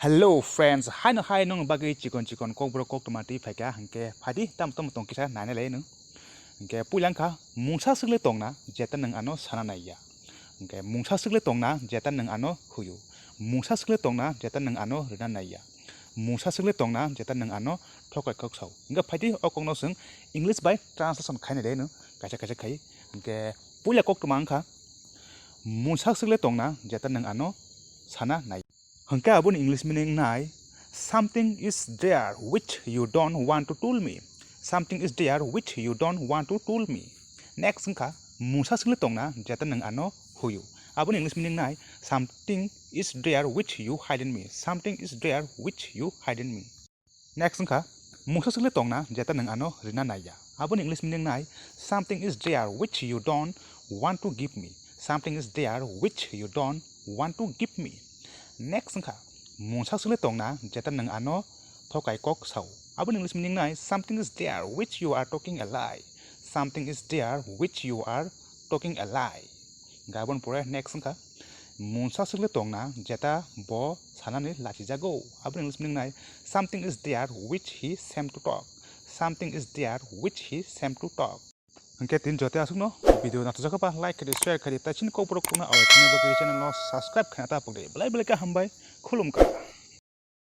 Hello friends, hai nong bagi cikon kokborok kok tomati faika hangke phadi tam tong kisa nane le nu hangke puilang kha mungsa sikle tongna jeta nang ano sana naiya hangke mungsa sikle tongna jeta nang ano huyu mungsa sikle tongna jeta nang ano rina naiya mungsa sikle tongna jeta nang ano thokai kok sau hangke phadi okongno sing English by translation khaine le nu kaisa khai hangke puila kok tomang kha mungsa sikle tongna jeta nang ano sana nai hangke abun English meaning nai something is there which you don't want to tell me. Something is there which you don't want to tell me. Next hangka musa sikle tongna jeta nang ano huyu. Abun English meaning nai something is there which you hide in me. Something is there which you hide in me. Next hangka musa sikle tongna jeta nang ano rina naya. Abun English meaning nai something is there which you don't want to give me. Something is there which you don't want to give me. Next hangka mungsa sikle tongna jeta nang ano thokai kok sau. Abun English meaning nai something is there which you are talking a lie. Something is there which you are talking a lie. Gabon pore next hangka mungsa sikle tongna jeta bo sanani lachi jago. Abun English meaning nai something is there which he seem to talk. Something is there which he seem to talk. Hangke tin jote asukno video na tujaka pa like kadi share kadi tachin kokborok kuna awai thane bagi channel no subscribe khana ta pagde belai belai ka hambai khulum ka